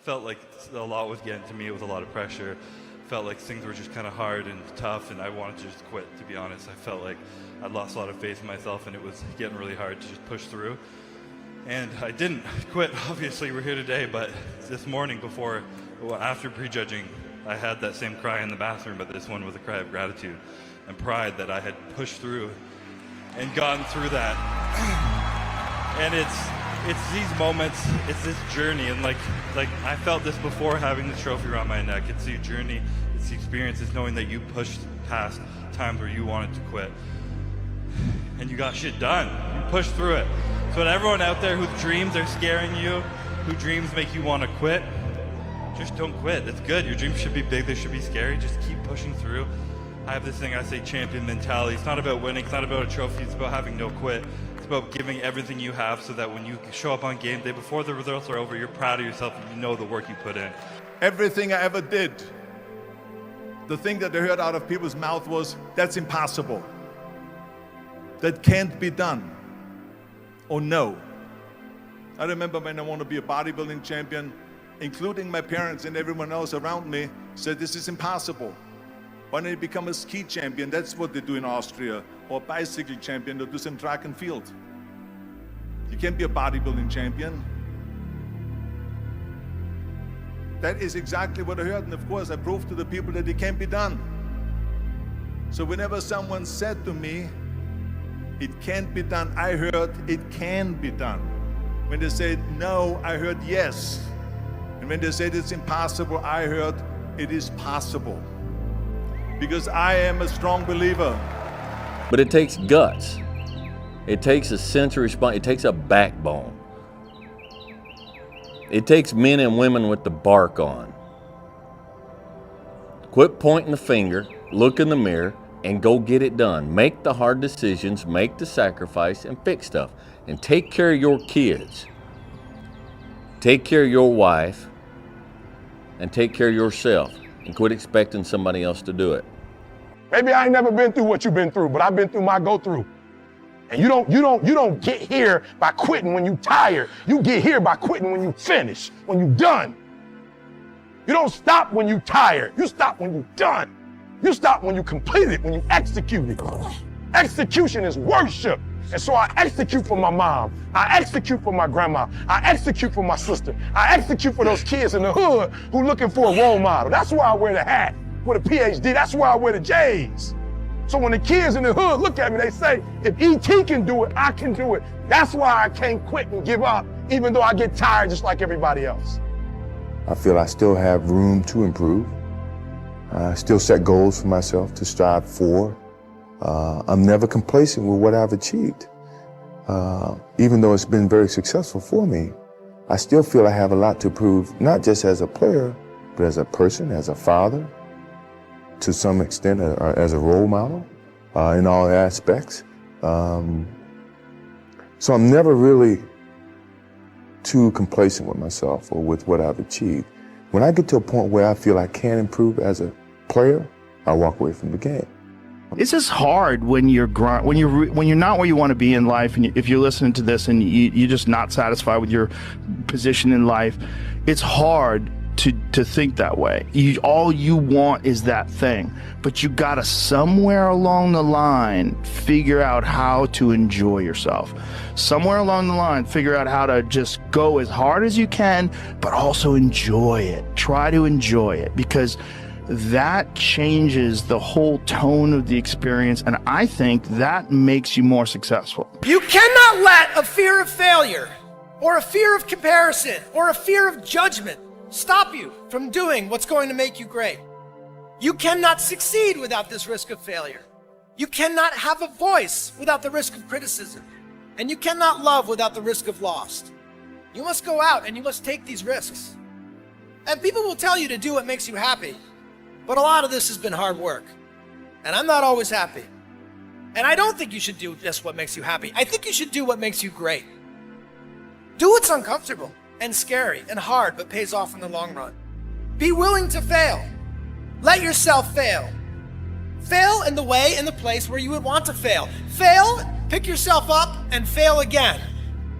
felt like a lot was getting to me. It was a lot of pressure. Felt like things were just kind of hard and tough, and I wanted to just quit, to be honest. I felt like I'd lost a lot of faith in myself, and it was getting really hard to just push through. And I didn't quit. Obviously, we're here today, but this morning after prejudging, I had that same cry in the bathroom, but this one was a cry of gratitude and pride that I had pushed through and gotten through that. And it's these moments, it's this journey, and like I felt this before having the trophy around my neck. It's the journey, it's the experience, it's knowing that you pushed past times where you wanted to quit. And you got shit done. You pushed through it. So to everyone out there whose dreams are scaring you, whose dreams make you want to quit, just don't quit. It's good. Your dreams should be big. They should be scary. Just keep pushing through. I have this thing I say, champion mentality. It's not about winning. It's not about a trophy. It's about having no quit. It's about giving everything you have so that when you show up on game day, before the results are over, you're proud of yourself and you know the work you put in. Everything I ever did, the thing that I heard out of people's mouth was, that's impossible. That can't be done. Or no. I remember when I wanted to be a bodybuilding champion, including my parents and everyone else around me, said this is impossible. Why don't you become a ski champion? That's what they do in Austria. Or a bicycle champion, or do some track and field. You can't be a bodybuilding champion. That is exactly what I heard, and of course I proved to the people that it can't be done. So whenever someone said to me, it can't be done, I heard it can be done. When they said no, I heard yes. And when they said it's impossible, I heard it is possible. Because I am a strong believer. But it takes guts. It takes a sense of response. It takes a backbone. It takes men and women with the bark on. Quit pointing the finger, look in the mirror, and go get it done. Make the hard decisions, make the sacrifice, and fix stuff. And take care of your kids. Take care of your wife. And take care of yourself. And quit expecting somebody else to do it. Maybe I ain't never been through what you've been through, but I've been through my go-through. And you don't get here by quitting when you tired. You get here by quitting when you finish, when you done. You don't stop when you tired. You stop when you done. You stop when you complete it, when you execute it. Execution is worship. And so I execute for my mom. I execute for my grandma. I execute for my sister. I execute for those kids in the hood who looking for a role model. That's why I wear the hat with a PhD. That's why I wear the J's. So when the kids in the hood look at me, they say, if E.T. can do it, I can do it. That's why I can't quit and give up, even though I get tired just like everybody else. I feel I still have room to improve. I still set goals for myself to strive for. I'm never complacent with what I've achieved. Even though it's been very successful for me, I still feel I have a lot to prove, not just as a player, but as a person, as a father, to some extent as a role model in all aspects. So I'm never really too complacent with myself or with what I've achieved. When I get to a point where I feel I can improve as a player, I walk away from the game. It's just hard when you're not where you want to be in life, and if you're listening to this and you're just not satisfied with your position in life. It's hard to think that way. All you want is that thing, but you gotta somewhere along the line figure out how to enjoy yourself. Somewhere along the line, figure out how to just go as hard as you can, but also enjoy it. Try to enjoy it, because that changes the whole tone of the experience, and I think that makes you more successful. You cannot let a fear of failure, or a fear of comparison, or a fear of judgment stop you from doing what's going to make you great. You cannot succeed without this risk of failure. You cannot have a voice without the risk of criticism. And you cannot love without the risk of loss. You must go out and you must take these risks. And people will tell you to do what makes you happy. But a lot of this has been hard work. And I'm not always happy. And I don't think you should do just what makes you happy. I think you should do what makes you great. Do what's uncomfortable and scary and hard, but pays off in the long run. Be willing to fail. Let yourself fail. Fail in the way, in the place where you would want to fail. Fail, pick yourself up, and fail again.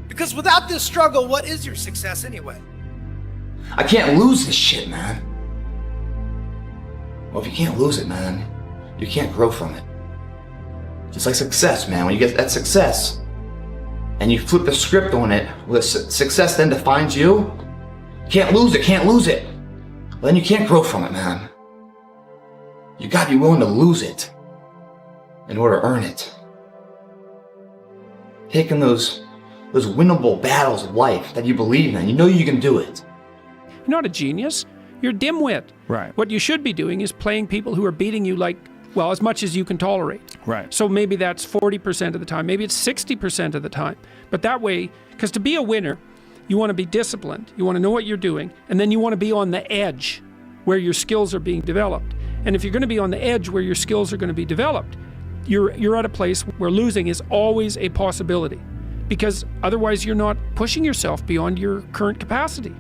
Because without this struggle, what is your success anyway? I can't lose this shit, man. Well, if you can't lose it, man, you can't grow from it. Just like success, man. When you get that success and you flip the script on it, where success then defines you, can't lose it, can't lose it. Well, then you can't grow from it, man. You gotta be willing to lose it in order to earn it. Taking those winnable battles of life that you believe in, you know you can do it. You're not a genius. You're a dimwit. Right. What you should be doing is playing people who are beating you like, well, as much as you can tolerate. Right. So maybe that's 40% of the time. Maybe it's 60% of the time. But that way, because to be a winner, you want to be disciplined. You want to know what you're doing. And then you want to be on the edge where your skills are being developed. And if you're going to be on the edge where your skills are going to be developed, you're at a place where losing is always a possibility. Because otherwise you're not pushing yourself beyond your current capacity.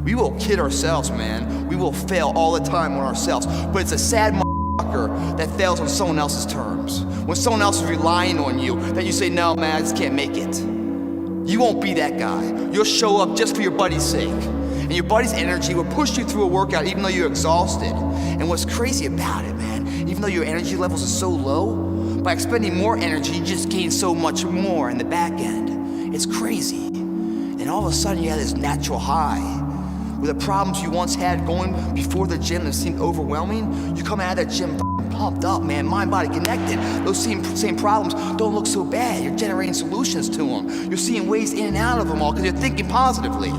We will kid ourselves, man. We will fail all the time on ourselves. But it's a sad motherfucker that fails on someone else's terms. When someone else is relying on you, that you say, no, man, I just can't make it. You won't be that guy. You'll show up just for your buddy's sake. And your buddy's energy will push you through a workout even though you're exhausted. And what's crazy about it, man, even though your energy levels are so low, by expending more energy, you just gain so much more in the back end. It's crazy. And all of a sudden you have this natural high. Where the problems you once had going before the gym that seemed overwhelming, you come out of that gym pumped up, man, mind, body connected. Those same problems don't look so bad. You're generating solutions to them. You're seeing ways in and out of them all because you're thinking positively.